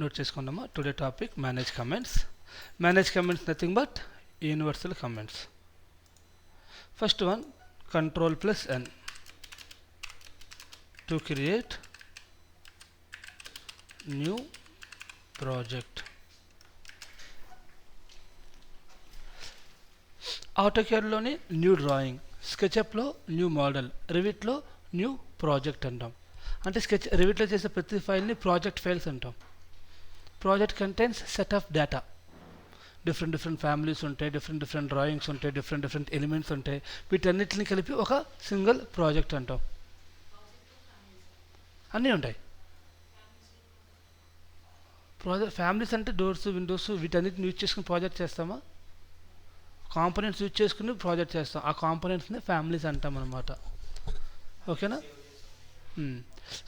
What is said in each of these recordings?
Note చేసుకున్నామా. Today topic manage commands. Manage commands nothing but universal commands. First one control plus N to create new project. ఆటోక్యాడ్లోని new drawing, స్కెచ్అప్లో new model, రివిట్లో new project అంటాం. అంటే రివిట్లో చేసే ప్రతి ఫైల్ని ప్రాజెక్ట్ ఫైల్స్ అంటాం. Project contains set of data. Different families ఉంటాయి, డిఫరెంట్ డ్రాయింగ్స్ ఉంటాయి, డిఫరెంట్ ఎలిమెంట్స్ ఉంటాయి. వీటన్నిటిని కలిపి ఒక సింగిల్ ప్రాజెక్ట్ అంటాం. అన్నీ ఉంటాయి. ఫ్యామిలీస్ అంటే డోర్స్, విండోస్ వీటన్నిటిని యూజ్ చేసుకుని ప్రాజెక్ట్ చేస్తామా? కాంపోనెంట్స్ యూజ్ చేసుకుని ప్రాజెక్ట్ చేస్తాం. ఆ కాంపోనెంట్స్ని ఫ్యామిలీస్ అంటాం అన్నమాట. ఓకేనా?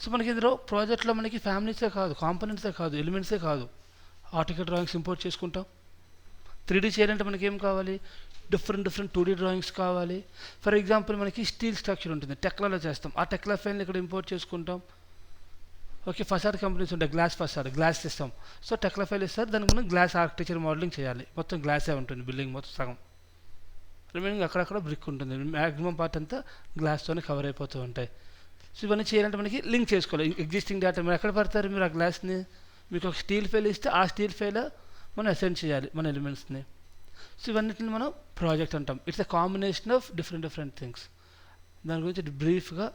సో మనకి ఇందులో ప్రాజెక్ట్లో మనకి ఫ్యామిలీసే కాదు, కాంపోనెంట్సే కాదు, ఎలిమెంట్సే కాదు. ఆర్టికల్ డ్రాయింగ్స్ ఇంపోర్ట్ చేసుకుంటాం. 3D చేయాలంటే మనకి ఏం కావాలి? డిఫరెంట్ 2D డ్రాయింగ్స్ కావాలి. ఫర్ ఎగ్జాంపుల్ మనకి స్టీల్ స్ట్రక్చర్ ఉంటుంది, టెక్లాలో చేస్తాం. ఆ టెక్లా ఫైల్ని ఇక్కడ ఇంపోర్ట్ చేసుకుంటాం. ఓకే, ఫసాడ్ కంపెనీస్ ఉంటాయి, glass facade, glass system. So Tekla file ఇస్తారు, దానికి మనం గ్లాస్ ఆర్కిటెక్చర్ మోడలింగ్ చేయాలి. మొత్తం గ్లాసే ఉంటుంది, బిల్డింగ్ మొత్తం సగం. రిమైనింగ్ అక్కడక్కడ బ్రిక్ ఉంటుంది. మ్యాక్సిమం పార్ట్ అంతా గ్లాస్తోనే కవర్ అయిపోతూ ఉంటాయి. సో ఇవన్నీ చేయాలంటే మనకి లింక్ చేసుకోవాలి. ఎగ్జిస్టింగ్ డేటా మీరు ఎక్కడ పడతారు? మీరు ఆ గ్లాస్ని మీకు ఒక స్టీల్ ఫైల్ ఇస్తే ఆ స్టీల్ ఫైల్ మనం అసైన్ చేయాలి మన ఎలిమెంట్స్ని. సో ఇవన్నిటిని మనం ప్రాజెక్ట్ అంటాం. It's a combination of different things. దాని గురించి బ్రీఫ్గా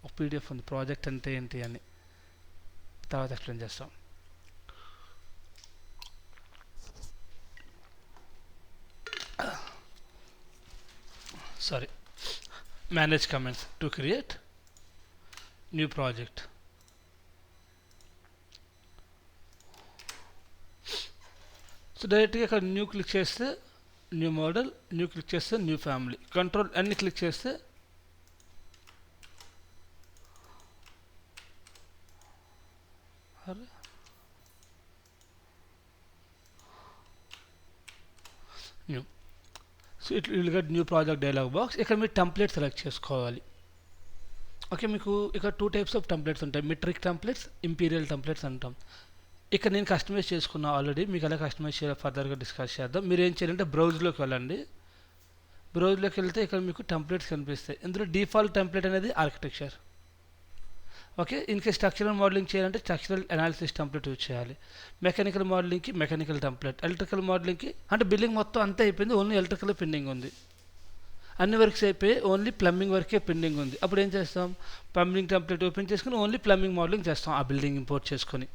ఒక పీడిఎఫ్ ఉంది, ప్రాజెక్ట్ అంటే ఏంటి అని. తర్వాత ఎక్స్ప్లెయిన్ చేస్తాం. Manage comments to create new project. So డైరెక్ట్గా ఇక్కడ న్యూ క్లిక్ చేస్తే న్యూ మోడల్, న్యూ క్లిక్ చేస్తే న్యూ ఫ్యామిలీ, కంట్రోల్ అన్ని క్లిక్ చేస్తే new. So it will get new project dialogue box. ఇక్కడ మీరు టెంప్లెట్ సెలెక్ట్ చేసుకోవాలి. ఓకే, మీకు ఇక్కడ 2 టైప్స్ ఆఫ్ టెంప్లెట్స్ ఉంటాయి, మెట్రిక్ టెంప్లెట్స్, ఇంపీరియల్ టెంప్లెట్స్ అంటాం. ఇక్కడ నేను కస్టమైజ్ చేసుకున్నా ఆల్రెడీ, మీకు ఎలా కస్టమైజ్ చేయాలో ఫర్దర్గా డిస్కస్ చేద్దాం. మీరు ఏం చేయాలంటే బ్రౌజ్లోకి వెళ్ళండి. బ్రౌజ్లోకి వెళ్తే ఇక్కడ మీకు టెంప్లెట్స్ కనిపిస్తాయి. ఇందులో డిఫాల్ట్ టెంప్లెట్ అనేది ఆర్కిటెక్చర్. ఓకే, ఇంకే స్ట్రక్చరల్ మోడలింగ్ చేయాలంటే స్ట్రక్చరల్ అనాలిసిస్ టెంప్లెట్ యూజ్ చేయాలి. మెకానికల్ మోడలింగ్కి మెకానికల్ టెంప్లెట్, ఎలక్ట్రికల్ మోడలింగ్కి అంటే బిల్డింగ్ మొత్తం అంతా అయిపోయింది, ఓన్లీ ఎలక్ట్రికల్ పెండింగ్ ఉంది. అన్ని వర్క్స్ అయిపోయి ఓన్లీ ప్లంబింగ్ వర్కే పెండింగ్ ఉంది. అప్పుడు ఏం చేస్తాం? ప్లంబింగ్ టెంప్లెట్ ఓపెన్ చేసుకుని ఓన్లీ ప్లంబింగ్ మోడలింగ్ చేస్తాం ఆ బిల్డింగ్ ఇంపోర్ట్ చేసుకొని.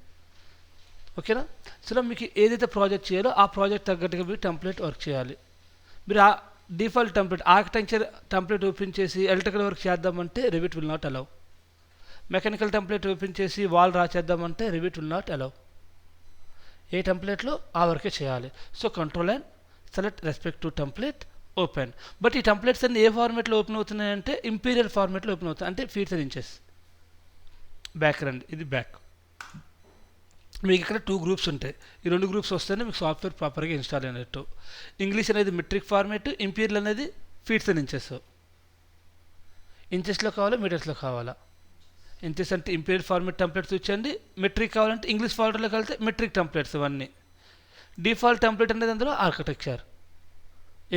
ఓకేనా? సో మీకు ఏదైతే ప్రాజెక్ట్ చేయాలో ఆ ప్రాజెక్ట్ తగ్గట్టుగా మీరు టెంప్లెట్ వర్క్ చేయాలి. మీరు ఆ default template architecture template open చేసి ఎలక్ట్రికల్ వర్క్ చేద్దామంటే rivet will not allow. Mechanical template open చేసి వాల్ డ్రా చేద్దామంటే రివిట్ విల్ నాట్ అలౌ. ఏ టెంప్లెట్లో ఆ వర్కే చేయాలి. So control and select respect to template, open. But ఈ టెంప్లెట్స్ అన్ని ఏ ఫార్మేట్లో ఓపెన్ అవుతున్నాయంటే ఇంపీరియల్ ఫార్మేట్లో ఓపెన్ అవుతాయి. అంటే ఫీట్స్ అండ్ ఇంచెస్. బ్యాక్గ్రౌండ్ ఇది బ్యాక్. మీకు ఇక్కడ 2 గ్రూప్స్ ఉంటాయి. ఈ 2 గ్రూప్స్ వస్తేనే మీకు సాఫ్ట్వేర్ ప్రాపర్గా ఇన్స్టాల్ అయినట్టు. ఇంగ్లీష్ అనేది మెట్రిక్ ఫార్మేట్, ఇంపీరియల్ అనేది ఫీట్స్ అండ్ ఇంచెస్. ఇంచెస్లో కావాలా, మీటర్స్లో కావాలా? ఇంచెస్ అంటే ఇంపీరియల్ ఫార్మేట్ టెంప్లెట్స్ ఇచ్చండి. మెట్రిక్ కావాలంటే ఇంగ్లీష్ ఫార్మేట్లోకి వెళ్తే మెట్రిక్ టెంప్లెట్స్ ఇవన్నీ. డిఫాల్ట్ టెంప్లెట్ అనేది అందులో ఆర్కిటెక్చర్.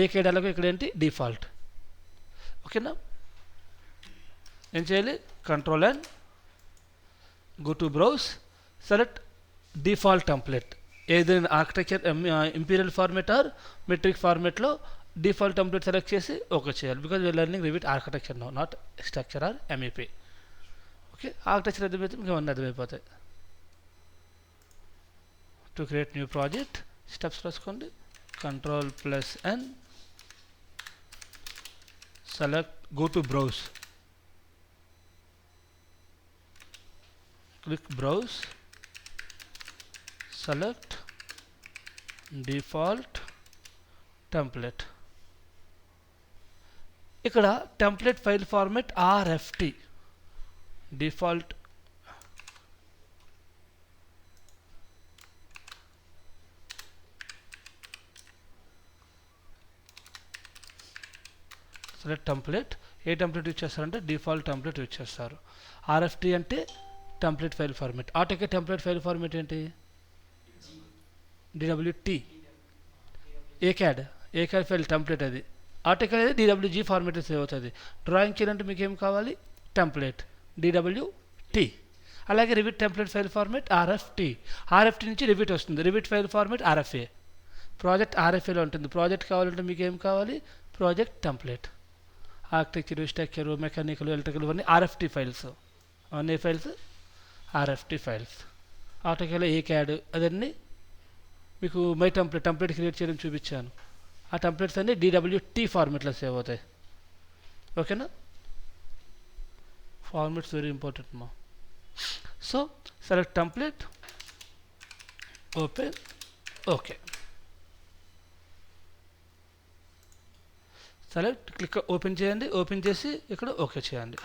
ఏకేడాలకు ఇక్కడ ఏంటి? డిఫాల్ట్. ఓకేనా? ఏం చేయాలి? Control and go to browse, select default template. ఏదైనా architecture imperial format or metric ఫార్మేట్లో డిఫాల్ట్ టెంప్లెట్ సెలెక్ట్ చేసి ఓకే చేయాలి. Because we're learning Revit architecture no, not structure or MEP. Okay, architecture అర్థమైతే మీకు అవన్నీ అర్థమైపోతాయి. To create new project steps రాసుకోండి. Control plus N, select, go to browse, click browse, select default template. ఇక్కడ template file format RFT, default. Select template. ఏ template use చేస్తారంటే default template use చేస్తారు. RFT అంటే template file format. AutoCAD template file format ఏంటి? DWT ACAD file template అది. ఆర్టికల్ అయితే DWG format save అవుతుంది. డ్రాయింగ్ చేయాలంటే మీకు ఏం కావాలి, టెంప్లెట్ డిడబ్ల్యూటీ. అలాగే Revit template file format RFT నుంచి రివిట్ వస్తుంది. Revit file format RFA. Project ఆర్ఎఫ్ఏలో ఉంటుంది. ప్రాజెక్ట్ కావాలంటే మీకు ఏం కావాలి, project template. Architecture, structure, mechanical, electrical ఇవన్నీ ఆర్ఎఫ్టీ ఫైల్స్. అవన్నీ ఫైల్స్ ఆర్ఎఫ్టీ ఫైల్స్. ఆర్టికల్ ఏకాడ్ అదన్నీ మీకు మై టెంప్లెట్ క్రియేట్ చేయడం చూపించాను. ఆ టెంప్లెట్స్ అన్నీ డిడబ్ల్యూటీ ఫార్మేట్లో సేవ్ అవుతాయి. ఓకేనా, ఫార్మేట్స్ వెరీ ఇంపార్టెంట్ మా. So select template, open, okay. Select, click, open చేయండి. ఓపెన్ చేసి ఇక్కడ ఓకే చేయండి.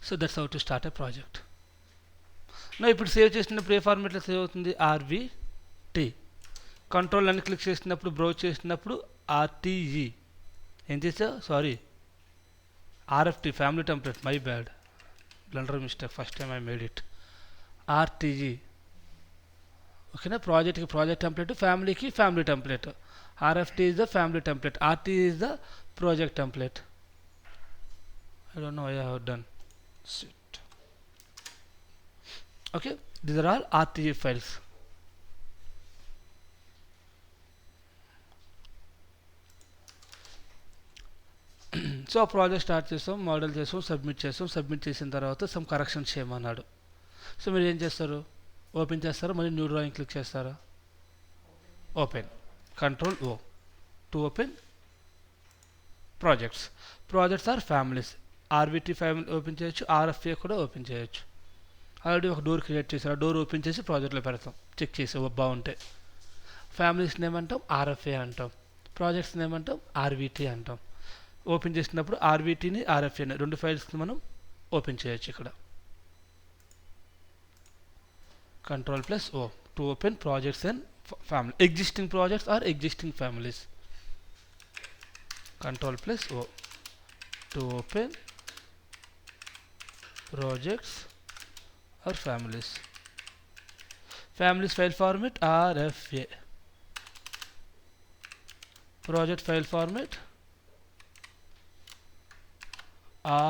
So that's how to start a project. నా ఇప్పుడు సేవ్ చేసినప్పుడు ఏ ఫార్మేట్లో సేవ్ అవుతుంది, ఆర్విటీ. కంట్రోల్ అని క్లిక్ చేసినప్పుడు, బ్రౌజ్ చేసినప్పుడు ఆర్టీఈ. ఏం చేసా, sorry, RFT family template, my bad, blunder mistake, first time I made it. RTE. ఓకేనా, ప్రాజెక్ట్కి ప్రాజెక్ట్ టెంప్లెట్, ఫ్యామిలీకి family template. RFT is the family template, RTE is the project template. I don't know why I have done. Shit. Okay, these are all RTE files. So ఆ project start చేస్తాం, model చేస్తాం, submit చేస్తాం. Submit చేసిన తర్వాత some corrections చేయమన్నాడు. So మీరు ఏం చేస్తారు, ఓపెన్ చేస్తారా, మళ్ళీ న్యూ డ్రాయింగ్ క్లిక్ చేస్తారా, open, control O to open projects. Projects or families. RVT family open చేయొచ్చు, ఆర్ఎఫ్ఏ కూడా ఓపెన్ చేయొచ్చు. ఆల్రెడీ ఒక డోర్ క్రియేట్ చేశారు, ఆ డోర్ ఓపెన్ చేసి ప్రాజెక్ట్లో పెడతాం, చెక్ చేసి బాగుంటే. ఫ్యామిలీస్ని ఏమంటాం, ఆర్ఎఫ్ఏ అంటాం. ప్రాజెక్ట్స్ని ఏమంటాం, ఆర్విటీ అంటాం. ఓపెన్ చేసినప్పుడు ఆర్విటీని ఆర్ఎఫ్ఏని రెండు ఫైల్స్ని మనం ఓపెన్ చేయొచ్చు. ఇక్కడ control plus O to open projects and family, existing projects or existing families. Control plus O to open projects or families. Families file format RFA. Project file format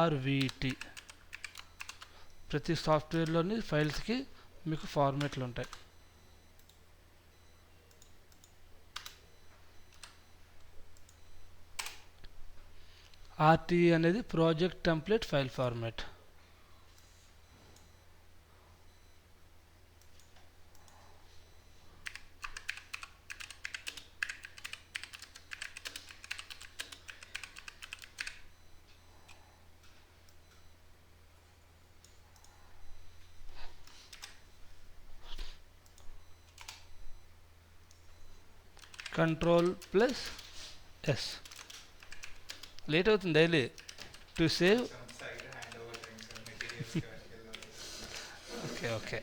RVT. ప్రతి సాఫ్ట్వేర్లోని ఫైల్స్కి మీకు ఫార్మేట్లు ఉంటాయి. RTE అనేది project template file format. Control plus S. Late అవుతుంది daily to save. Okay okay,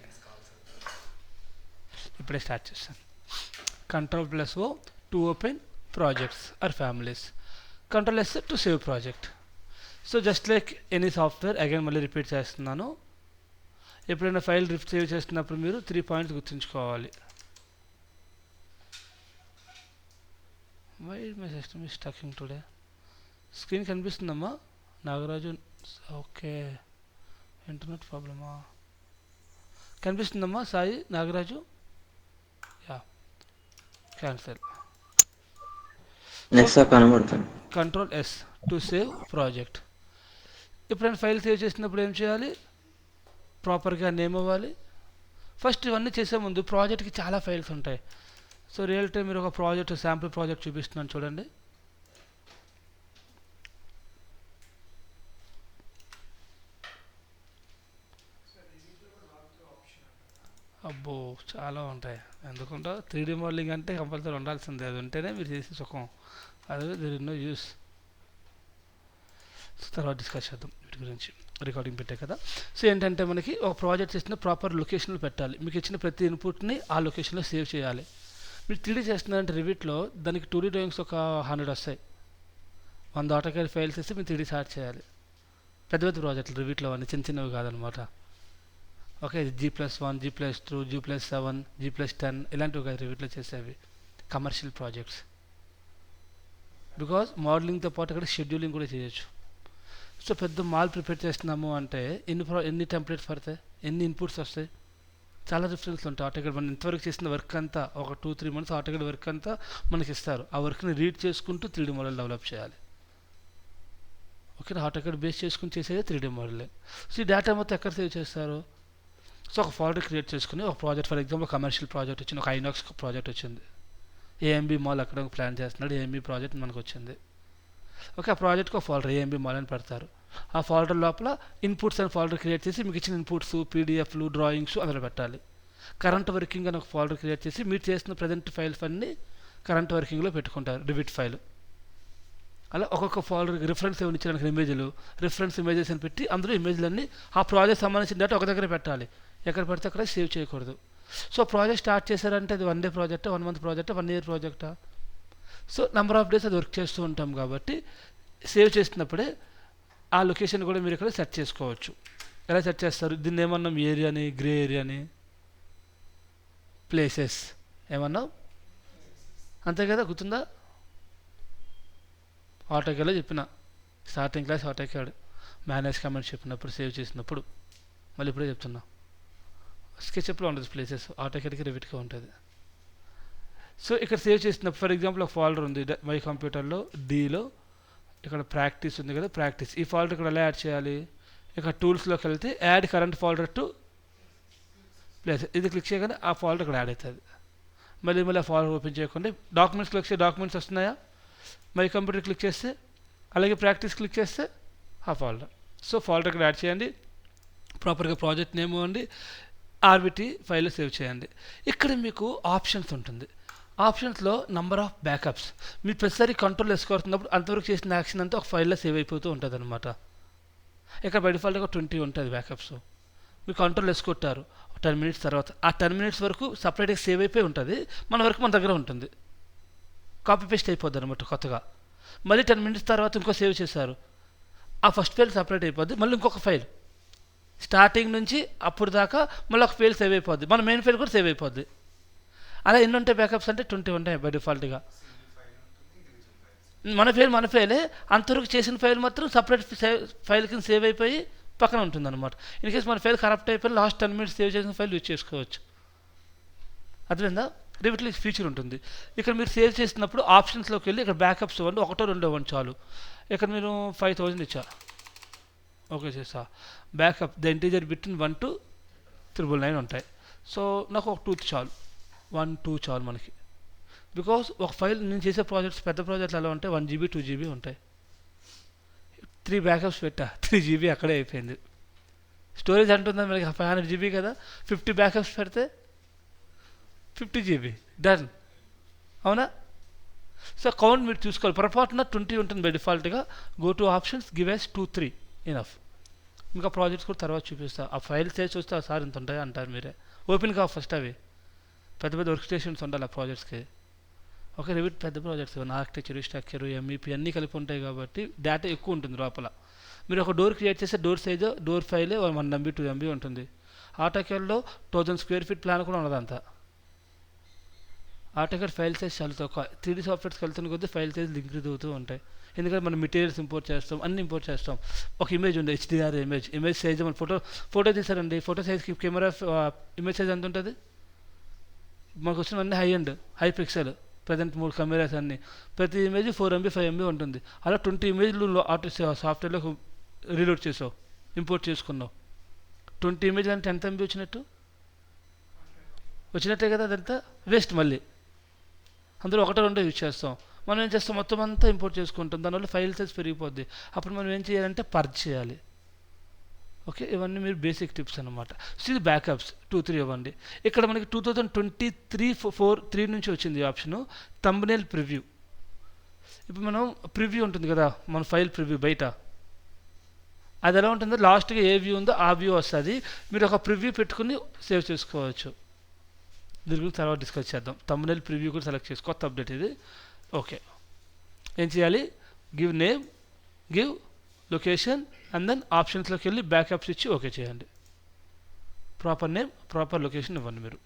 ఇప్పుడే start చేస్తాను. Control plus O to open projects or families. Control S to save project. So just like any software, again మళ్ళీ repeat చేస్తున్నాను. ఎప్పుడైనా file save చేస్తున్నప్పుడు మీరు 3 points గుర్తుంచుకోవాలి. Why my system is stucking today. Screen కనిపిస్తుందమ్మా Nagaraju? Okay, internet ప్రాబ్లమా? కనిపిస్తుందమ్మా Sai Nagaraju? Yeah, cancel. Control S to save project. ఎప్పుడైనా ఫైల్ సేవ్ చేసినప్పుడు ఏం చేయాలి, ప్రాపర్గా నేమ్ అవ్వాలి. ఫస్ట్ ఇవన్నీ చేసే ముందు ప్రాజెక్ట్కి చాలా ఫైల్స్ ఉంటాయి. సో రియల్ టైం మీరు ఒక ప్రాజెక్ట్, శాంపుల్ ప్రాజెక్ట్ చూపిస్తున్నాను చూడండి. అబ్బో చాలా ఉంటాయి. ఎందుకంటే 3D మోడలింగ్ అంటే కంపల్సరీ ఉండాల్సిందే, అది ఉంటేనే మీరు చేసే సుఖం. అది దెర్ ఇస్ నో యూస్. తర్వాత డిస్కస్ చేద్దాం వీటి గురించి, రికార్డింగ్ పెట్టే కదా. సో ఏంటంటే మనకి ఒక ప్రాజెక్ట్ చేసిన ప్రాపర్ లొకేషన్లో పెట్టాలి. మీకు ఇచ్చిన ప్రతి ఇన్పుట్ని ఆ లొకేషన్లో సేవ్ చేయాలి. మీరు 3D చేస్తున్నారంటే రివిట్లో దానికి 2D డ్రాయింగ్స్ ఒక 100 వస్తాయి. 100 ఆటోకాడ్ ఫైల్స్ ఇస్తే మీరు 3D స్టార్ట్ చేయాలి. పెద్ద పెద్ద ప్రాజెక్టులు రివీట్లో అన్ని చిన్న చిన్నవి కాదనమాట. Okay, G+1, G+2, G+7, G+10 ఇలాంటివి కాదు రివీట్లో చేసేవి, కమర్షియల్ ప్రాజెక్ట్స్. బికాజ్ మోడలింగ్తో పాటు అక్కడ షెడ్యూలింగ్ కూడా చేయొచ్చు. సో పెద్ద మాల్ ప్రిపేర్ చేస్తున్నాము అంటే ఎన్ని టెంప్లెట్స్ పడతాయి, ఎన్ని ఇన్పుట్స్ వస్తాయి, చాలా డిఫరెన్స్ ఉంటాయి. ఆటోకేడ్ మనం ఇంతవరకు చేసిన వర్క్ అంతా ఒక 2-3 months ఆటోకేడ్ వర్క్ అంతా మనకి ఇస్తారు. ఆ వర్క్ని రీడ్ చేసుకుంటూ 3D మోడల్ డెవలప్ చేయాలి. ఓకే, ఆటోకేడ్ బేస్ చేసుకుని చేసేది 3D మోడలే. సో ఈ డేటా మొత్తం ఎక్కడ సేవ్ చేస్తారు? సో ఒక ఫోల్డర్ క్రియేట్ చేసుకుని ఒక project, for example commercial project వచ్చింది, ఒక ఐనాక్స్ ప్రాజెక్ట్ వచ్చింది, ఏఎంబి మాల్ అక్కడ ప్లాన్ చేస్తున్నాడు, ఏఎంబి ప్రాజెక్ట్ మనకు వచ్చింది. ఓకే, ఆ ప్రాజెక్ట్కి ఒక ఫోల్డర్ ఏఎంబి మాల్ అని పెడతారు. ఆ ఫోల్డర్ లోపల ఇన్పుట్స్ అని ఫోల్డర్ క్రియేట్ చేసి మీకు ఇచ్చిన ఇన్పుట్స్, పీడిఎఫ్లు, డ్రాయింగ్స్ అందులో పెట్టాలి. కరెంట్ వర్కింగ్ అని ఒక ఫోల్డర్ క్రియేట్ చేసి మీరు చేసిన ప్రజెంట్ ఫైల్స్ అన్నీ కరెంట్ వర్కింగ్లో పెట్టుకుంటారు, రివిట్ ఫైల్. అలా ఒక్కొక్క ఫోల్డర్కి రిఫరెన్స్ ఏమైనా ఇచ్చడానికి ఇమేజ్లు, రిఫరెన్స్ ఇమేజెస్ అని పెట్టి అందులో ఇమేజ్లన్నీ ఆ ప్రాజెక్ట్ సంబంధించిన డేటా ఒక దగ్గర పెట్టాలి. ఎక్కడ పెడితే అక్కడ సేవ్ చేయకూడదు. సో ప్రాజెక్ట్ స్టార్ట్ చేశారంటే అది 1 day project, 1 month project, 1 year ప్రాజెక్టా? సో నెంబర్ ఆఫ్ డేస్ అది వర్క్ చేస్తూ ఉంటాం కాబట్టి సేవ్ చేసినప్పుడే ఆ లొకేషన్ కూడా మీరు ఇక్కడ సెట్ చేసుకోవచ్చు. ఎలా సెట్ చేస్తారు? దీన్ని ఏమన్నాం? ఏరియాని, గ్రే ఏరియాని, ప్లేసెస్ ఏమన్నాం? అంతే కదా, గుర్తుందా? ఆటోకేడ్లో చెప్పిన starting class AutoCAD manage comments చెప్పినప్పుడు, సేవ్ చేసినప్పుడు, మళ్ళీ ఇప్పుడే చెప్తున్నా. స్కెచ్అప్లో ఉంటుంది ప్లేసెస్, ఆటోకేడ్కి రివిట్గా ఉంటుంది. సో ఇక్కడ సేవ్ చేసినప్పుడు ఫర్ ఎగ్జాంపుల్ ఒక ఫోల్డర్ ఉంది మై కంప్యూటర్లో, డీలో ఇక్కడ ప్రాక్టీస్ ఉంది కదా, ప్రాక్టీస్. ఈ ఫోల్డర్ ఇక్కడ ఎలా యాడ్ చేయాలి? ఇక్కడ టూల్స్లోకి వెళ్తే add current folder to place, ఇది క్లిక్ చేయగానే ఆ ఫోల్డర్ ఇక్కడ యాడ్ అవుతుంది. మళ్ళీ ఆ ఫోల్డర్ ఓపెన్ చేయకుండా డాక్యుమెంట్స్ క్లిక్ చేస్తే డాక్యుమెంట్స్ వస్తున్నాయా? మై కంప్యూటర్ క్లిక్ చేస్తే, అలాగే ప్రాక్టీస్ క్లిక్ చేస్తే ఆ ఫోల్డర్. సో ఫోల్డర్ ఇక్కడ యాడ్ చేయండి, ప్రాపర్గా ప్రాజెక్ట్ నేమ్ ఇవ్వండి, ఆర్బిటి ఫైల్లో సేవ్ చేయండి. ఇక్కడ మీకు ఆప్షన్స్ ఉంటుంది. ఆప్షన్స్లో నంబర్ ఆఫ్ బ్యాకప్స్, మీరు ప్రతిసారి కంట్రోల్ వేసుకుంటున్నప్పుడు అంతవరకు చేసిన యాక్షన్ అంతా ఒక ఫైల్లో సేవ్ అయిపోతూ ఉంటుంది అనమాట. ఇక్కడ బై డిఫాల్ట్గా 20 ఉంటుంది బ్యాకప్స్. మీరు కంట్రోల్ వేసుకుంటారు 10 minutes తర్వాత, ఆ 10 minutes వరకు సపరేట్గా సేవ్ అయిపోయి ఉంటుంది, మన వరకు మన దగ్గర ఉంటుంది, కాపీ పేస్ట్ అయిపోద్ది అనమాట కొత్తగా. మళ్ళీ 10 minutes తర్వాత ఇంకో సేవ్ చేశారు, ఆ ఫస్ట్ ఫైల్ సపరేట్ అయిపోద్ది, మళ్ళీ ఇంకొక ఫైల్ స్టార్టింగ్ నుంచి అప్పుడు దాకా మళ్ళీ ఒక ఫైల్ సేవ్ అయిపోద్ది, మన మెయిన్ ఫైల్ కూడా సేవ్ అయిపోద్ది. అలా ఎన్ని ఉంటాయి బ్యాకప్స్ అంటే 20 ఉంటాయి బై డిఫాల్ట్గా. మన ఫైలే, అంతవరకు చేసిన ఫైల్ మాత్రం సపరేట్ ఫైల్ కింద సేవ్ అయిపోయి పక్కన ఉంటుంది అనమాట. ఇన్ కేసు మన ఫైల్ కరప్ట్ అయిపోయి లాస్ట్ 10 minutes సేవ్ చేసిన ఫైల్ యూజ్ చేసుకోవచ్చు. అర్థమైందా? రివిట్లో ఈ ఫీచర్ ఉంటుంది. ఇక్కడ మీరు సేవ్ చేసినప్పుడు ఆప్షన్స్లోకి వెళ్ళి ఇక్కడ బ్యాకప్స్ ఇవ్వండి, 1-2 ఇవ్వండి చాలు. ఇక్కడ మీరు 5000 ఇచ్చా, ఓకే చేసా. Backup the integer between 1 to 999 ఉంటాయి. సో నాకు ఒక 2 చాలు, 1-2 చాలు మనకి. బికాస్ ఒక ఫైల్ నేను చేసే ప్రాజెక్ట్స్ పెద్ద ప్రాజెక్టులు ఎలా ఉంటాయి, 1 GB 2 GB ఉంటాయి. 3 బ్యాకప్స్ పెట్టా, 3 GB అక్కడే అయిపోయింది. స్టోరేజ్ అంటుందా మనకి 500 GB కదా, 50 బ్యాకప్స్ పెడితే 50 GB డన్, అవునా? సో కౌంట్ మీరు చూసుకోవాలి. పొరపాటున 20 ఉంటుంది బై డిఫాల్ట్గా. Go to options, give as 2-3 enough. ఇంకా ప్రాజెక్ట్స్ కూడా తర్వాత చూపిస్తా. ఆ ఫైల్ సేవ్ చూస్తే ఆ సార్ ఇంత ఉంటాయి అంటారు మీరే. ఓపెన్ కా ఫస్ట్ అవి పెద్ద పెద్ద వర్క్ స్టేషన్స్ ఉండాలి ఆ ప్రాజెక్ట్స్కి. ఓకే, రివిట్ పెద్ద ప్రాజెక్ట్స్, ఆర్కిటెక్చర్, స్ట్రక్చర్, ఎంఈపీ అన్నీ కలిపి ఉంటాయి కాబట్టి డేటా ఎక్కువ ఉంటుంది లోపల. మీరు ఒక డోర్ క్రియేట్ చేస్తే door size, door ఫైలే 1 MB 2 MB ఉంటుంది. ఆటోకేడ్లో 1000 square feet ప్లాన్ కూడా ఉన్నదంతా. ఆటోకేడ్ ఫైల్ సైజ్ చాలా తక్కువ. 3D సాఫ్ట్వేర్స్కి వెళ్తున్న కొద్దీ ఫైల్ సైజ్ ఇంక్రీజ్ అవుతూ ఉంటాయి. ఎందుకంటే మనం మెటీరియల్స్ ఇంపోర్ట్ చేస్తాం, అన్ని ఇంపోర్ట్ చేస్తాం. ఒక ఇమేజ్ ఉంది, HDR ఇమేజ్ సైజ్, మన ఫోటో తీసారండి, ఫోటో సైజ్కి కెమెరా ఇమేజ్ సైజ్ ఎంత ఉంటుంది? మనకు వచ్చినవన్నీ హై పిక్సెల్, ప్రజెంట్ 3 కెమెరాస్ అన్నీ, ప్రతి ఇమేజ్ 4 MB 5 MB ఉంటుంది. అలా 20 ఇమేజ్లు ఆటో సాఫ్ట్వేర్లో రీలోడ్ చేసావు, ఇంపోర్ట్ చేసుకున్నావు. 20 ఇమేజ్లు అంటే ఎంత MB వచ్చినట్టే కదా, అదంతా వేస్ట్. మళ్ళీ అందులో 1-2 యూజ్ చేస్తాం. మనం ఏం చేస్తాం, మొత్తం అంతా ఇంపోర్ట్ చేసుకుంటాం, దానివల్ల ఫైల్ సైజ్ పెరిగిపోద్ది. అప్పుడు మనం ఏం చేయాలంటే పర్జ్ చేయాలి. ఓకే, ఇవన్నీ మీరు బేసిక్ టిప్స్ అనమాట. సో ఇది బ్యాకప్స్ 2-3 ఇవ్వండి. ఇక్కడ మనకి 2023 నుంచి వచ్చింది ఈ ఆప్షను, థంబ్నెయిల్ ప్రివ్యూ. ఇప్పుడు మనం ప్రివ్యూ ఉంటుంది కదా, మన ఫైల్ ప్రివ్యూ బయట, అది ఎలా ఉంటుందో లాస్ట్గా ఏ వ్యూ ఉందో ఆ వ్యూ వస్తుంది. మీరు ఒక ప్రివ్యూ పెట్టుకుని సేవ్ చేసుకోవచ్చు. దీని గురించి తర్వాత డిస్కస్ చేద్దాం. థంబ్నెయిల్ ప్రివ్యూ కూడా సెలెక్ట్ చేసుకో, కొత్త అప్డేట్ ఇది. ఓకే, ఏం చేయాలి? Give name, give location, and then ఆప్షన్స్లోకి వెళ్ళి బ్యాకప్స్ ఇచ్చి ఓకే చేయండి. ప్రాపర్ నేమ్ ప్రాపర్ లొకేషన్ ఇవ్వండి మీరు.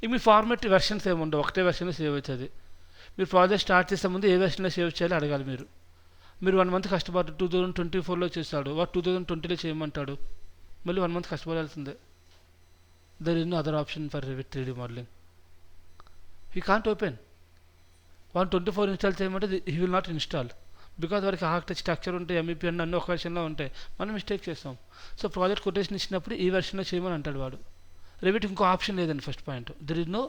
ఇక మీ ఫార్మాట్ వెర్షన్స్ ఏముండవు, ఒకటే వెర్షన్లో సేవ్ అవుతుంది. మీరు ప్రాజెక్ట్ స్టార్ట్ చేసే ముందు ఏ వెర్షన్లో సేవ్ చేయాలో అడగాలి మీరు. మీరు 1 మంత్ కష్టపడ్డారు, 2024లో చేస్తాడు, వాడు 2020లో చేయమంటాడు, మళ్ళీ 1 మంత్ కష్టపడాల్సిందే. There is no other option for Revit 3D modelling. He can't open. 124 install చేయమంటే he will not install, because వారికి ఆర్కిటెక్ట్ స్ట్రక్చర్ ఉంటాయి, ఎంఈపీ అన్నీ ఒక వెర్షన్లో ఉంటాయి, మనం మిస్టేక్ చేస్తాం. సో ప్రాజెక్ట్ కొటేషన్ ఇచ్చినప్పుడు ఈ వెర్షన్లో చేయమని అంటాడు వాడు. Revit ఇంకో ఆప్షన్ లేదండి. First point, there is no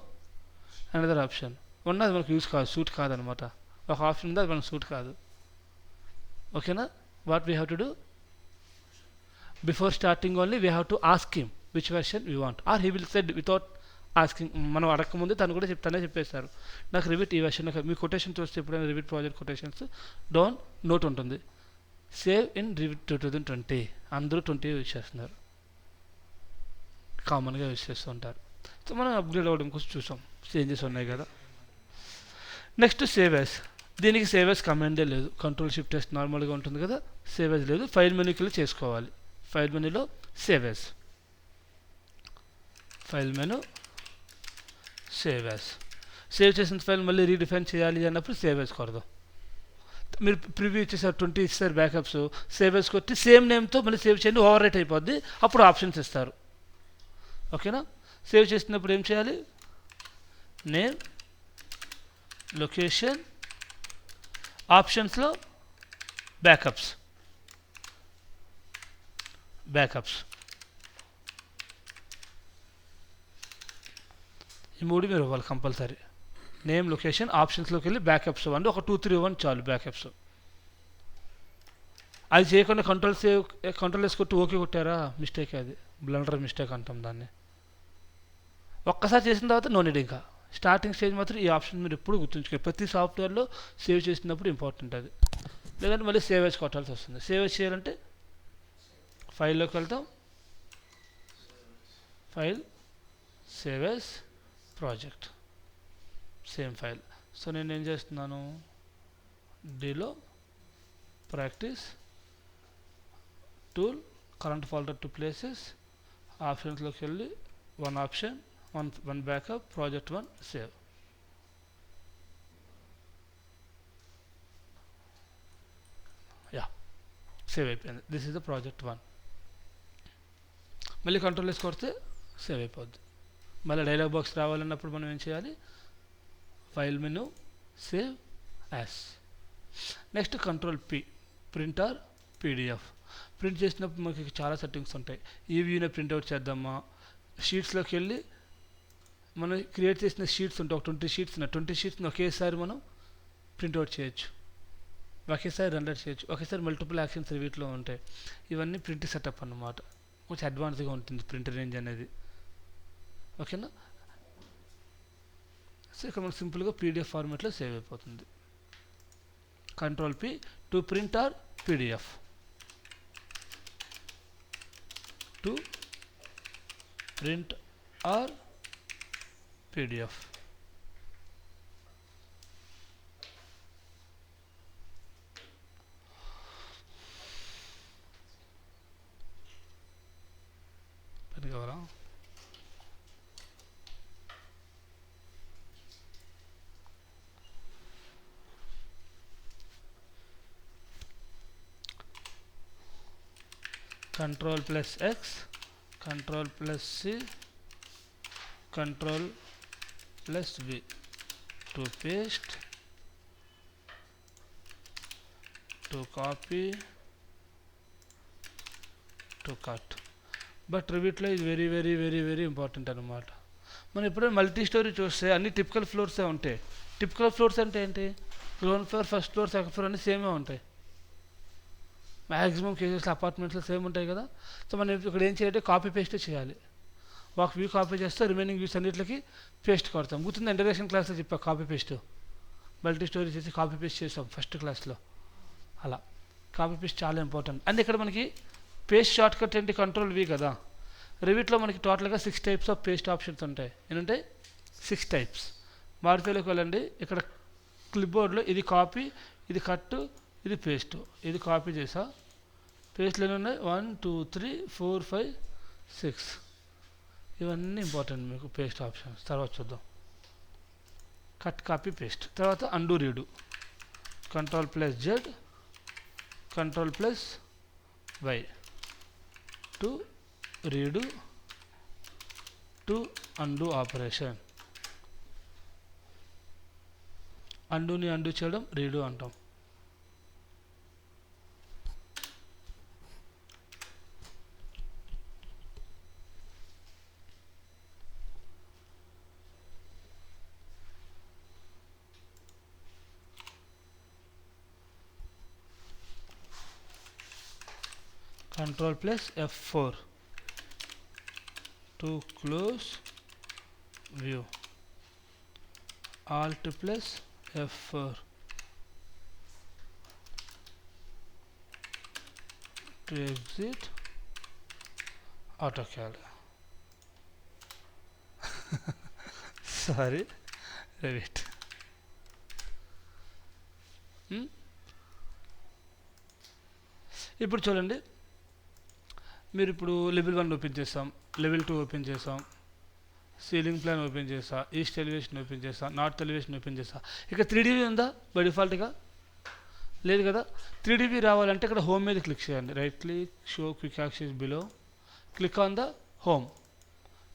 another option. ఉన్నది మనకు యూస్ కాదు, సూట్ కాదనమాట. ఒక ఆప్షన్ ఉంది, అది మనకు సూట్ కాదు. ఓకేనా? What we have to do before starting only we have to ask him which version you want, or he will said without asking. మనం అడగకముందే తను కూడా చెప్పేస్తారు, నాకు Revit ఈ వెర్షన్. మీ కొటేషన్ చూస్తే ఎప్పుడైనా Revit project quotations down note ఉంటుంది, save in Revit 2020. అందరూ 20 యూజ్ చేస్తున్నారు, కామన్గా యూజ్ చేస్తూ ఉంటారు. సో మనం అప్గ్రేడ్ అవ్వడం కోసం చూసాం, చేంజెస్ ఉన్నాయి కదా. Next save as. దీనికి సేవ్ యాజ్ కమాండే లేదు, Ctrl+Shift+S నార్మల్గా ఉంటుంది కదా, సేవ్ యాజ్ లేదు. ఫైల్ మెనూకి వెళ్ళి చేసుకోవాలి. ఫైల్ మెనూలో save as, file menu save as. Save చేసిన ఫైల్ మళ్ళీ రీడిఫైన్ చేయాలి అన్నప్పుడు సేవ్ యాజ్ కొడదాం. మీరు ప్రివ్యూ ఇచ్చేసారు, 20 ఇస్తారు బ్యాకప్స్, సేవ్ యాజ్ కొట్టి సేమ్ నేమ్తో మళ్ళీ సేవ్ చేయండి, ఓవర్ రైట్ అయిపోద్ది, అప్పుడు ఆప్షన్స్ ఇస్తారు. ఓకేనా? సేవ్ చేసినప్పుడు ఏం చేయాలి, నేమ్, లొకేషన్, ఆప్షన్స్లో బ్యాకప్స్ ఈ 3 మీరు ఇవ్వాలి కంపల్సరీ. నేమ్, లొకేషన్, ఆప్షన్స్లోకి వెళ్ళి బ్యాకప్స్ ఇవ్వండి. ఒక 2-3 ఇవ్వండి చాలు బ్యాకప్స్. అది చేయకుండా కంట్రోల్ వేసుకొట్టి ఓకే కొట్టారా, మిస్టేక్. అది బ్లండర్ మిస్టేక్ అంటాం దాన్ని. ఒక్కసారి చేసిన తర్వాత నో నీడ్. ఇంకా స్టార్టింగ్ స్టేజ్ మాత్రం ఈ ఆప్షన్ మీరు ఎప్పుడు గుర్తుంచుకోండి. ప్రతి సాఫ్ట్వేర్లో సేవ్ చేసినప్పుడు ఇంపార్టెంట్ అది, లేదంటే మళ్ళీ సేవ్ యాజ్ కొట్టాల్సి వస్తుంది. సేవ్ యాజ్ చేయాలంటే ఫైల్లోకి వెళ్తాం, file, save as project, same file. So నేను ఏం చేస్తున్నాను, డీలో practice tool, current folder 2 places, ఆప్షన్స్లోకి వెళ్ళి 1 option, 1 backup, project 1, save. Yeah, save అయిపోయింది. This is the project 1. మళ్ళీ కంట్రోల్ వేసి కొడితే సేవ్ అయిపోద్ది. మళ్ళీ డైలాగ్ బాక్స్ రావాలన్నప్పుడు మనం ఏం చేయాలి, file menu, save as. Next Ctrl+P, print or PDF. Print చేసినప్పుడు మనకి చాలా సెట్టింగ్స్ ఉంటాయి. ఈ వ్యూని ప్రింట్అవుట్ చేద్దామా, షీట్స్లోకి వెళ్ళి మనం క్రియేట్ చేసిన షీట్స్ ఉంటాయి, ఒక 20 షీట్స్ ఉన్నాయి. 20 షీట్స్ని ఒకేసారి మనం ప్రింట్అవుట్ చేయొచ్చు, ఒకేసారి రెండర్ చేయొచ్చు, ఒకేసారి మల్టిపుల్ యాక్షన్స్ వీటిలో ఉంటాయి. ఇవన్నీ ప్రింట్ సెటప్ అన్నమాట. కొంచెం అడ్వాన్స్గా ఉంటుంది ప్రింట్ రేంజ్ అనేది. ఓకేనా? సో ఇక్కడ మనం సింపుల్గా PDF ఫార్మాట్లో సేవ్ అయిపోతుంది. Ctrl+P to print or PDF, to print or PDF. పెరిగవరా? Ctrl+X, Ctrl+C, Ctrl+V to paste, to copy, to cut. But Revitలో ఇది very very very very important అనమాట. మనం ఎప్పుడైనా మల్టీ స్టోరీ చూస్తే అన్ని టిపికల్ ఫ్లోర్సే ఉంటాయి. టిపికల్ ఫ్లోర్స్ అంటే ఏంటి, ground floor, first floor, second floor అన్నీ సేమే ఉంటాయి. మ్యాక్సిమం కేసెస్లో అపార్ట్మెంట్స్లో సేమ్ ఉంటాయి కదా. సో మనం ఇక్కడ ఏం చేయాలంటే కాపీ పేస్ట్ చేయాలి. ఒక వ్యూ కాపీ చేస్తే రిమైనింగ్ వ్యూస్ అన్నిటికి పేస్ట్ కొడతాం. గుర్తుంది, ఇంటగ్రేషన్ క్లాస్లో చెప్పా కాపీ పేస్ట్, మల్టీ స్టోరీ చేసి కాపీ పేస్ట్ చేసాం ఫస్ట్ క్లాస్లో. అలా కాపీ పేస్ట్ చాలా ఇంపార్టెంట్. అండ్ ఇక్కడ మనకి పేస్ట్ షార్ట్ కట్ ఏంటి, Ctrl+V కదా. Revitలో మనకి టోటల్గా 6 టైప్స్ ఆఫ్ పేస్ట్ ఆప్షన్స్ ఉంటాయి. ఏంటంటే 6 టైప్స్. మాడిఫైలోకి వెళ్ళండి, ఇక్కడ క్లిప్ బోర్డ్లో ఇది కాపీ, ఇది కట్, ఇది పేస్ట్. ఇది కాపీ చేసా, పేస్ట్లు ఎన్ని ఉన్నాయి 1 2 3 4 5 6 ఇవన్నీ ఇంపార్టెంట్ మీకు పేస్ట్ ఆప్షన్స్ తర్వాత చూద్దాం కట్ కాపీ పేస్ట్ తర్వాత undo redo control plus Z control plus Y to redo to undo operation అండుని అండు చేయడం రీడు అంటాం Control plus F4 to close view. Alt plus F4 to exit AutoCAD. Sorry, Revit. ఇప్పుడు చూడండి మీరు ఇప్పుడు level 1 open చేస్తాం level 2 open చేస్తాం ceiling plan open చేస్తా ఈస్ట్ ఎలివేషన్ ఓపెన్ చేస్తా నార్త్ ఎలివేషన్ ఓపెన్ చేస్తా ఇక 3D ఉందా బై డిఫాల్ట్గా లేదు కదా 3D రావాలంటే ఇక్కడ హోమ్ మీద క్లిక్ చేయండి right click show quick access below click on the home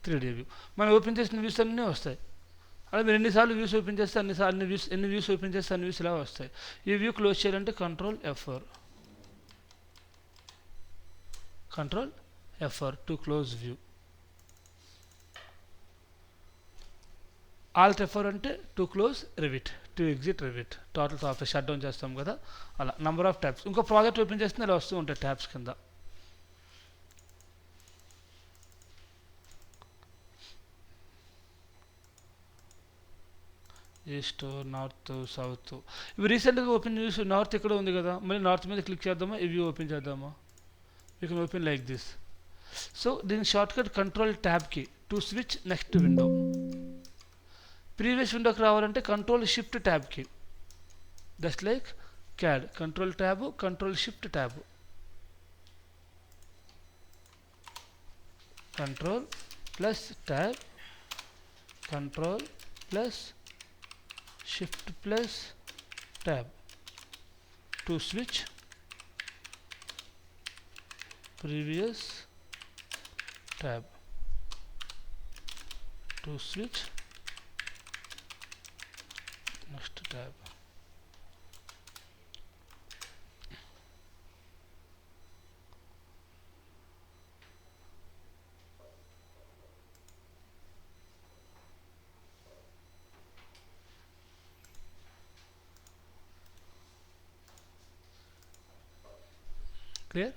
3D view మనం ఓపెన్ చేసిన వ్యూస్ అన్నీ వస్తాయి అలా మీరు ఎన్నిసార్లు వ్యూస్ ఓపెన్ చేస్తే ఎన్ని వ్యూస్ ఓపెన్ చేస్తే అన్ని వ్యూస్ ఇలా వస్తాయి ఈ వ్యూ క్లోజ్ చేయాలంటే control F4 to close view Alt F4 అంటే to close Revit to exit Revit total software shut down చేస్తాం కదా అలా నంబర్ ఆఫ్ ట్యాబ్స్ ఇంకో ప్రాజెక్ట్ ఓపెన్ చేస్తే ఇలా వస్తూ ఉంటాయి ట్యాబ్స్ కింద ఈస్ట్ నార్త్ సౌత్ ఇవి రీసెంట్గా ఓపెన్ చేసి నార్త్ ఇక్కడ ఉంది కదా మళ్ళీ నార్త్ మీద క్లిక్ చేద్దామా ఈ వ్యూ ఓపెన్ చేద్దామా you can open like this so then shortcut control tab key to switch next window previous window కి రావాలంటే control shift tab key just like CAD control tab control shift tab control plus tab control plus shift plus tab to switch previous tab to switch next tab clear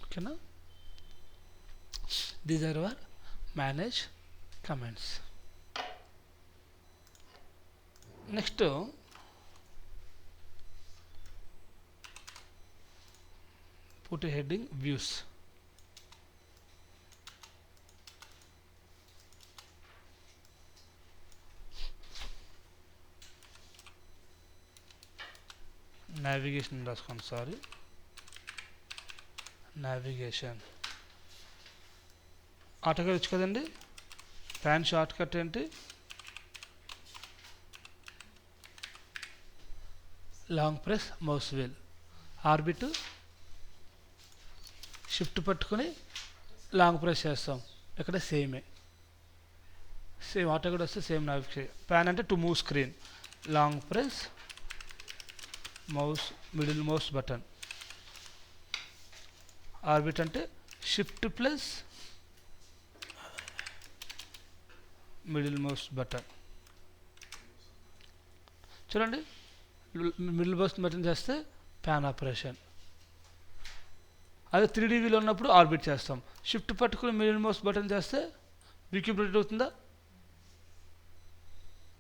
ఓకేనా these are our manage comments next put a heading views navigation రాసుకోండి sorry navigation AutoCAD వచ్చు కదండి pan short cut ఏంటి long press mouse wheel orbit shift పట్టుకుని long press చేస్తాం ఇక్కడ same AutoCAD వస్తే same navigation pan అంటే to move screen long press mouse middle mouse button orbit అంటే shift plus middle mouse button చూడండి middle mouse button చేస్తే pan operation అదే 3D వ్యూలో ఉన్నప్పుడు ఆర్బిట్ చేస్తాం. షిఫ్ట్ పట్టుకుని మిడిల్ మౌస్ బటన్ చేస్తే వ్యూ క్యూబ్ రొటేట్ అవుతుందా?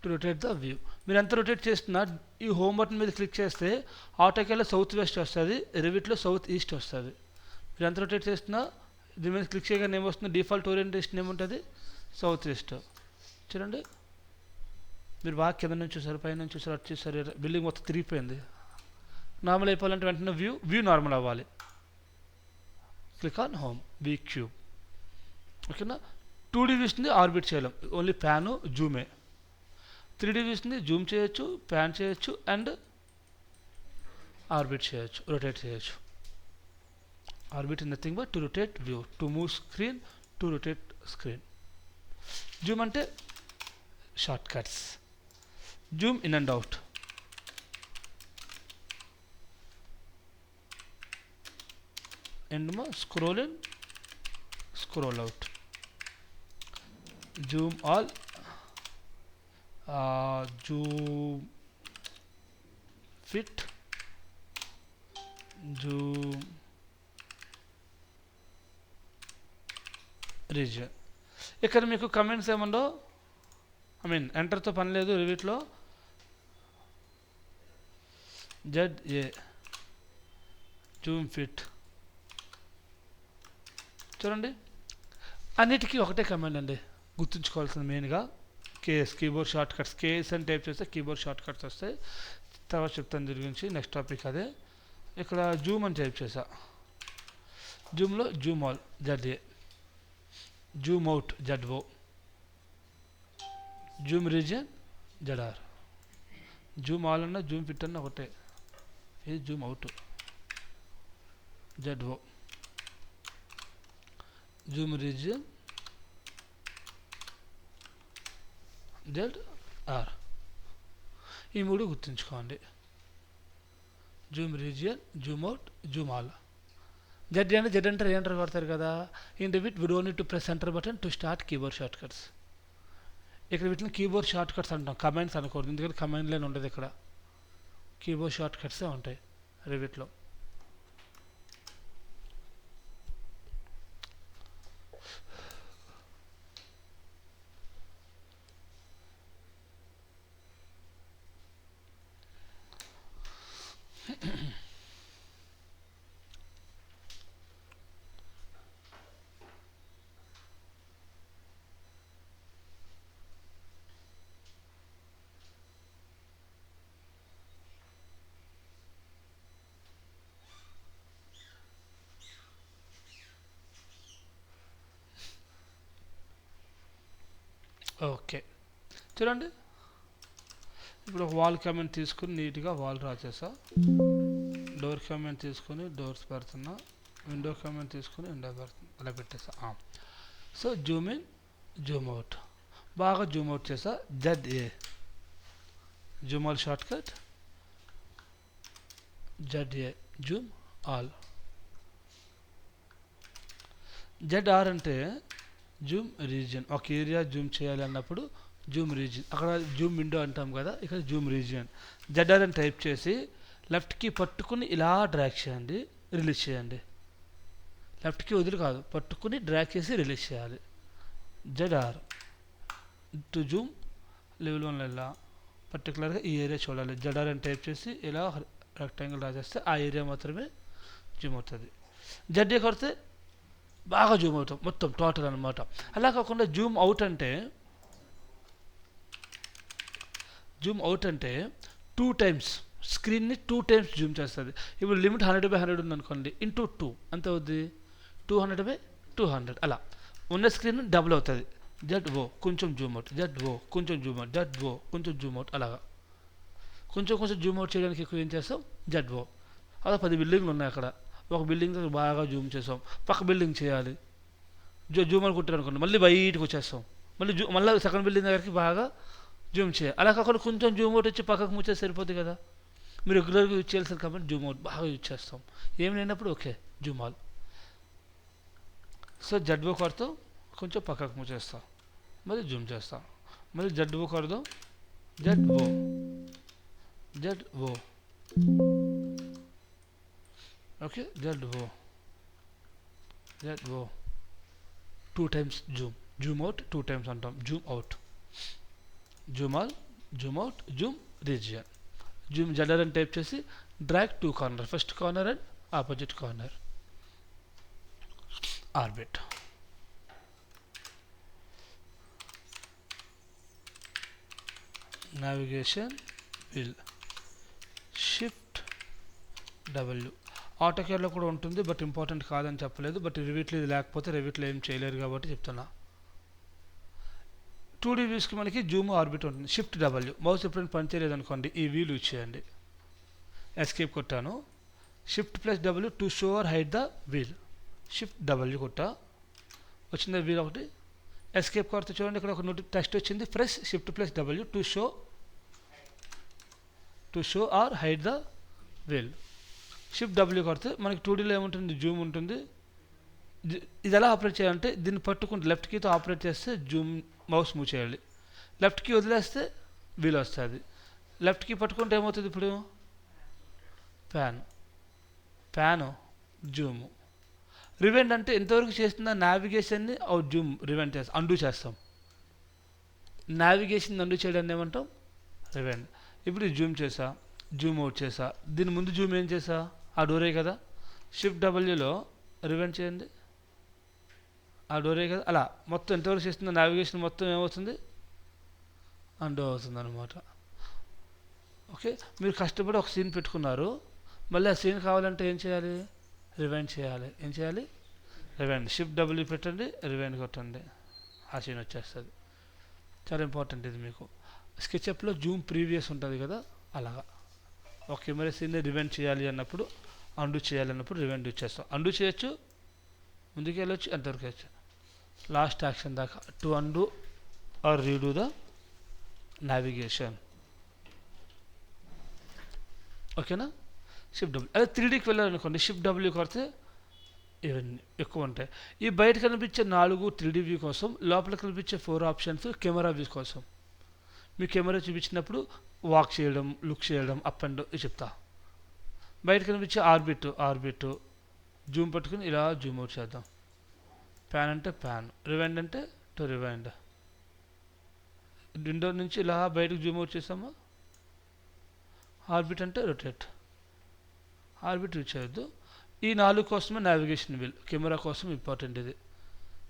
To rotate the view. మీరు ఎంత రొటేట్ చేస్తున్నా ఈ హోమ్ బటన్ మీద క్లిక్ చేస్తే ఆటోకేలో సౌత్ వెస్ట్ వస్తుంది, రివిట్లో సౌత్ ఈస్ట్ వస్తుంది. మీరు ఎంత రొటేట్ చేస్తున్నా దీని మీద క్లిక్ చేయగానే ఏమొస్తుంది? డిఫాల్ట్ ఓరియంటేషన్ ఏముంటుంది? South west. చూడండి, మీరు బాగా కింద నుంచి చూసారు, పైన నుంచి చూసారు, అటు చూసారు, బిల్డింగ్ మొత్తం తిరిగిపోయింది. నార్మల్ అయిపోవాలంటే వెంటనే వ్యూ నార్మల్ అవ్వాలి. Click on home view cube. ఓకేనా? 2D వ్యూస్ని ఆర్బిట్ చేయలేం, ఓన్లీ ప్యాను జూమే. 3D వ్యూస్ని జూమ్ చేయొచ్చు, ప్యాన్ చేయొచ్చు అండ్ ఆర్బిట్ చేయొచ్చు, రొటేట్ చేయొచ్చు. Orbit is nothing but to rotate view, to move screen, to rotate screen. Zoom అంటే short cuts. Zoom in and out. And scroll in, scroll out. Zoom all, zoom fit, zoom region. ఇక్కడ మీకు comments ఏముండో, ఎంటర్తో పని లేదు. రివిట్లో ZA Zoom fit చూడండి, అన్నిటికీ ఒకటే command అండి. గుర్తుంచుకోవాల్సింది మెయిన్గా KS, keyboard short cuts. KS అని టైప్ చేస్తే కీబోర్డ్ షార్ట్ కట్స్ వస్తాయి. తర్వాత చెప్తాను దీని గురించి, నెక్స్ట్ టాపిక్ అదే. ఇక్కడ జూమ్ అని టైప్ చేసా, జూమ్లో zoom all ZA, zoom out ZO, zoom region ZR. Zoom all అన్న జూమ్ ఫిట్ అన్న ఒకటే. ఇది zoom out ZO, zoom region ZR. ఈ మూడు గుర్తుంచుకోండి. Zoom region, zoom out, zoom all. Z అంటే జెడ్ ఎంటర్ ఎంటర్ కొడతారు కదా. In Revit we don't need to press enter button to start keyboard short cuts. ఇక్కడ వీటిని కీబోర్డ్ షార్ట్ కట్స్ అంటాం, commands అనకూడదు, ఎందుకంటే కమాండ్ లైన్ ఉండదు ఇక్కడ. కీబోర్డ్ షార్ట్ కట్సే ఉంటాయి రివిట్లో. ఓకే, చూడండి. ఇప్పుడు ఒక వాల్ కమెంట్ తీసుకుని నీట్గా వాల్ డ్రా చేసా. డోర్ కమెంట్ తీసుకొని డోర్స్ పెడుతున్నా, విండో కమెంట్ తీసుకొని విండో పెడుతున్నా, అలా పెట్టేసా. So zoom in, zoom out, బాగా జూమ్ అవుట్ చేసా. ZA zoom all short cut, ZA zoom all. ZR అంటే జూమ్ రీజియన్. ఒక ఏరియా జూమ్ చేయాలి అన్నప్పుడు జూమ్ రీజియన్, అక్కడ జూమ్ విండో అంటాం కదా, ఇక్కడ జూమ్ రీజియన్. ZR అని టైప్ చేసి లెఫ్ట్కి పట్టుకుని ఇలా డ్రాగ్ చేయండి, రిలీజ్ చేయండి. లెఫ్ట్కి వదిలి కాదు, పట్టుకుని డ్రాగ్ చేసి రిలీజ్ చేయాలి. ZR టు జూమ్ లెవెల్ 1 ఇలా పర్టికులర్గా ఈ ఏరియా చూడాలి. ZR అని టైప్ చేసి ఇలా రెక్టాంగిల్ డ్రా చేస్తే ఆ ఏరియా మాత్రమే జూమ్ అవుతుంది. ZA కొడితే బాగా జూమ్ అవుతాం, మొత్తం టోటల్ అనమాట. అలా కాకుండా జూమ్ అవుట్ అంటే 2 టైమ్స్ స్క్రీన్ని 2 టైమ్స్ జూమ్ చేస్తుంది. ఇప్పుడు లిమిట్ 100/100 ఉందనుకోండి, ఇంటూ 2 ఎంత అవుద్ది? 200/200 అలా ఉన్న స్క్రీన్ డబుల్ అవుతుంది. ZO కొంచెం జూమ్ అవుట్, ZO కొంచెం జూమ్ అవుట్, ZO కొంచెం జూమ్ అవుట్. అలాగా కొంచెం జూమ్ అవుట్ చేయడానికి ఎక్కువ ఏం చేస్తాం? ZO. అలా 10 బిల్డింగ్లు ఉన్నాయి అక్కడ, ఒక బిల్డింగ్ బాగా జూమ్ చేసాం, పక్క బిల్డింగ్ చేయాలి, జూమ్ అని కుట్టారు అనుకోండి, మళ్ళీ బయటకు వచ్చేస్తాం, మళ్ళీ సెకండ్ బిల్డింగ్ దగ్గరికి బాగా జూమ్ చేయాలి. అలా కాకుండా కొంచెం జూమ్ అవుట్ వచ్చి పక్కకు ముచ్చే సరిపోతుంది కదా. మీరు రెగ్యులర్గా యూజ్ చేయాల్సిన కాబట్టి జూమ్ అవుట్ బాగా యూజ్ చేస్తాం. ఏం లేనప్పుడు okay Zoom all. So ZO కొడతాం, కొంచెం పక్కకు ముచ్చేస్తాం, మళ్ళీ జూమ్ చేస్తాం, మళ్ళీ ZO కొడదాం, ZO ఓకే, ZO O 2 times zoom out 2 times అంటాం, zoom out, zoom all, zoom out, zoom region. Zoom జనరల్ అని టైప్ చేసి drag 2 corner, first corner and opposite corner, orbit. Navigation wheel, shift W. ఆటోకేర్లో కూడా ఉంటుంది బట్ ఇంపార్టెంట్ కాదని చెప్పలేదు, బట్ రివిట్లో ఇది లేకపోతే రివిట్లో ఏం చేయలేరు కాబట్టి చెప్తున్నా. 2D వ్యూస్కి మనకి జూమ్ ఆర్బిట్ ఉంటుంది. షిఫ్ట్ డబ్ల్యూ, మౌస్ ఎప్పుడైనా పనిచేయలేదు అనుకోండి ఈ వీల్ యూజ్ చేయండి. ఎస్కేప్ కొట్టాను, shift plus W to show or hide the wheel, shift W కొట్టా, వచ్చింది వీల్ ఒకటి. ఎస్కేప్ కొడితే చూడండి ఇక్కడ ఒక టెక్స్ట్ వచ్చింది, press shift plus W to show or hide the wheel. Shift W కొడితే మనకి 2Dలో ఏముంటుంది, జూమ్ ఉంటుంది. ఇది ఎలా ఆపరేట్ చేయాలంటే దీన్ని పట్టుకుంటే లెఫ్ట్ కీతో ఆపరేట్ చేస్తే జూమ్ మౌస్ మూవ్ చేయాలి, లెఫ్ట్ కీ వదిలేస్తే వీల్ వస్తుంది. లెఫ్ట్ కీ పట్టుకుంటే ఏమవుతుంది, ఇప్పుడు ప్యాను జూము. రివెండ్ అంటే ఎంతవరకు చేస్తున్న నావిగేషన్ని జూమ్ రివెండ్ చేస్తాం, అండూ చేస్తాం. నావిగేషన్ అండూ చేయడాన్ని ఏమంటాం, రివెండ్. ఇప్పుడు జూమ్ చేసా, జూమ్ అవుట్ చేసా, దీని ముందు జూమ్ ఏం చేసా, ఆ డోరే కదా. షిఫ్ట్ డబ్ల్యూలో రివెండ్ చేయండి, ఆ డోరే కదా. అలా మొత్తం ఎంతవరకు చేస్తుందో నావిగేషన్ మొత్తం ఏమవుతుంది, అండూ అవుతుంది అనమాట. ఓకే, మీరు కష్టపడి ఒక సీన్ పెట్టుకున్నారు, మళ్ళీ ఆ సీన్ కావాలంటే ఏం చేయాలి, రివైండ్ చేయాలి. ఏం చేయాలి, రివైండ్. షిఫ్ట్ డబ్ల్యూ పెట్టండి, రివైండ్ కొట్టండి, ఆ సీన్ వచ్చేస్తుంది. చాలా ఇంపార్టెంట్ ఇది మీకు. స్కెచ్అప్లో జూమ్ ప్రీవియస్ ఉంటుంది కదా, అలాగా. ఒక కెమెరా సీన్ని రివైండ్ చేయాలి అన్నప్పుడు, అండూ చేయాలి అన్నప్పుడు రివైండ్ యూజ్ చేస్తాం. అండూ చేయొచ్చు, ముందుకు వెళ్ళొచ్చు, ఎంతవరకు వెళ్ళచ్చు, లాస్ట్ యాక్షన్ దాకా. To undo or redo the navigation. ఓకేనా. Shift W. అదే 3Dకి వెళ్ళాలనుకోండి, షిఫ్ట్ డబ్ల్యూ కొడితే ఇవన్నీ ఎక్కువ ఉంటాయి. ఈ బయట కనిపించే 4 3D వ్యూ కోసం, లోపల కనిపించే 4 ఆప్షన్స్ కెమెరా వ్యూ కోసం. మీ కెమెరా చూపించినప్పుడు వాక్ చేయడం, లుక్ చేయడం, అప్ అండ్ డౌన్ చెప్తా. బయట కనిపించే ఆర్బిట్ జూమ్ పట్టుకుని ఇలా జూమ్ అవుట్ చేద్దాం. ప్యాన్ అంటే ప్యాన్, రివైండ్ అంటే టు రివైండ్. విండో నుంచి ఇలా బయటకు జూమ్ అవుట్ చేసామా. ఆర్బిట్ అంటే రొటేట్, ఆర్బిట్ యూజ్ చేయొద్దు. ఈ 4 కోసమే నావిగేషన్ వీల్, కెమెరా కోసం ఇంపార్టెంట్ ఇది.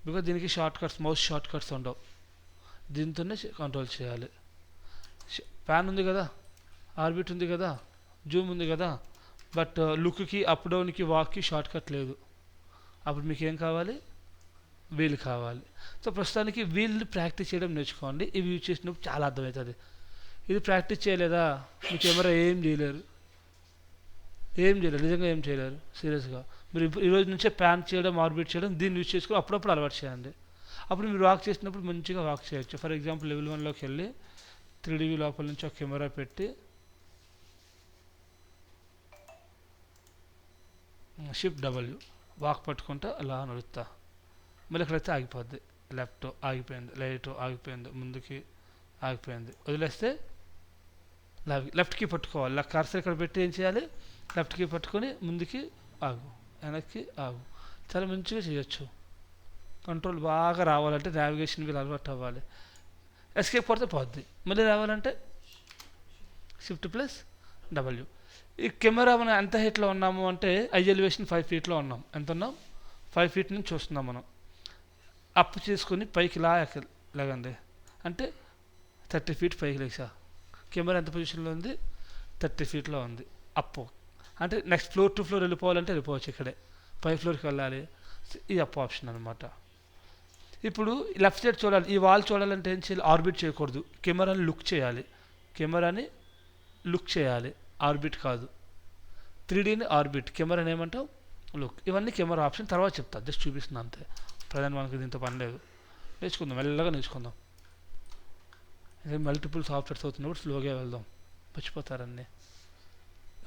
బికాజ్ దీనికి short cuts, mouse short cuts ఉండవు, దీంతోనే కంట్రోల్ చేయాలి. ప్యాన్ ఉంది కదా, ఆర్బిట్ ఉంది కదా, జూమ్ ఉంది కదా, బట్ లుక్కి, అప్ డౌన్కి, వాక్కి షార్ట్ కట్ లేదు. అప్పుడు మీకు ఏం కావాలి, వీల్ కావాలి. సో ప్రస్తుతానికి వీల్ని ప్రాక్టీస్ చేయడం నేర్చుకోండి. ఇవి యూజ్ చేసినప్పుడు చాలా అర్థమవుతుంది. ఇది ప్రాక్టీస్ చేయలేదా మీ కెమెరా ఏం చేయలేరు, నిజంగా ఏం చేయలేరు సీరియస్గా. మీరు ఈరోజు నుంచే ప్యాన్ చేయడం, ఆర్బిట్ చేయడం, దీన్ని యూజ్ చేసుకుని అప్పుడప్పుడు అలవాటు చేయండి. అప్పుడు మీరు వాక్ చేసినప్పుడు మంచిగా వాక్ చేయొచ్చు. ఫర్ ఎగ్జాంపుల్ లెవెల్ 1లోకి వెళ్ళి 3D లోపల నుంచి ఒక కెమెరా పెట్టి షిఫ్ట్ డబ్ల్యూ వాక్ పట్టుకుంటా అలా నడుస్తా, మళ్ళీ ఎక్కడైతే ఆగిపోద్ది, లెఫ్ట్ ఆగిపోయింది, రైట్ ఆగిపోయింది, ముందుకి ఆగిపోయింది, వదిలేస్తే లెఫ్ట్ కీ పట్టుకోవాలి. కర్సర్ ఇక్కడ పెట్టి ఏం చేయాలి, లెఫ్ట్ కీ పట్టుకొని ముందుకి ఆగు, వెనక్కి ఆగు. చాలా మంచిగా చేయొచ్చు. కంట్రోల్ బాగా రావాలంటే నావిగేషన్ వీల్ అలవాటు అవ్వాలి. ఎస్కేప్ కొడితే పోద్ది, మళ్ళీ రావాలంటే షిఫ్ట్ ప్లస్ డబ్ల్యూ. ఈ కెమెరా మనం ఎంత హైట్లో ఉన్నాము అంటే ఐ ఎలివేషన్ 5 feetలో ఉన్నాం. ఎంత ఉన్నాం, 5 feet నుంచి చూస్తున్నాం మనం. అప్ చేసుకుని పైకి లాగండి అంటే 30 feet పైకి లేచా. కెమెరా ఎంత పొజిషన్లో ఉంది, 30 feetలో ఉంది. అప్పు అంటే నెక్స్ట్ ఫ్లోర్ టు ఫ్లోర్ వెళ్ళిపోవాలంటే వెళ్ళిపోవచ్చు, ఇక్కడే 5 floorకి వెళ్ళాలి. ఈ అప్ ఆప్షన్ అనమాట. ఇప్పుడు లెఫ్ట్ సైడ్ చూడాలి, ఈ వాల్ చూడాలంటే ఏం చేయాలి, ఆర్బిట్ చేయకూడదు, కెమెరాని లుక్ చేయాలి, ఆర్బిట్ కాదు. 3Dని ఆర్బిట్, కెమెరాని ఏమంటావు, లుక్. ఇవన్నీ కెమెరా ఆప్షన్ తర్వాత చెప్తా, జస్ట్ చూపిస్తున్నా అంతే. ప్రధాన మనకి దీంతో పని లేదు, నేర్చుకుందాం, మెల్లగా నేర్చుకుందాం. మల్టిపుల్ సాఫ్ట్వేర్స్ అవుతున్నప్పుడు స్లోగా వెళ్దాం, మర్చిపోతారన్నీ.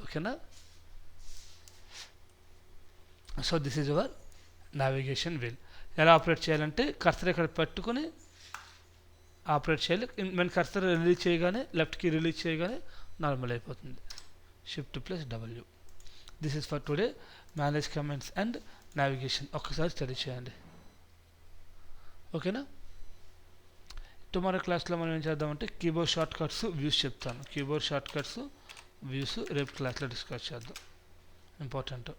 ఓకేనా. So this is your navigation wheel. ఎలా ఆపరేట్ చేయాలంటే కర్సర్ ఇక్కడ పెట్టుకుని ఆపరేట్ చేయాలి. మన కర్సర్ రిలీజ్ చేయగానే, లెఫ్ట్ కీ రిలీజ్ చేయగానే నార్మల్ అయిపోతుంది. Shift plus W. This is for today. Manage comments and navigation ఒక్కసారి స్టడీ చేయండి. ఓకేనా? టుమారో క్లాస్లో మనం ఏం చేద్దామంటే కీబోర్డ్ షార్ట్ కట్స్ వ్యూస్ చెప్తాను. కీబోర్డ్ షార్ట్ కట్స్ వ్యూస్ రేపు క్లాస్లో డిస్కస్ చేద్దాం. ఇంపార్టెంట్.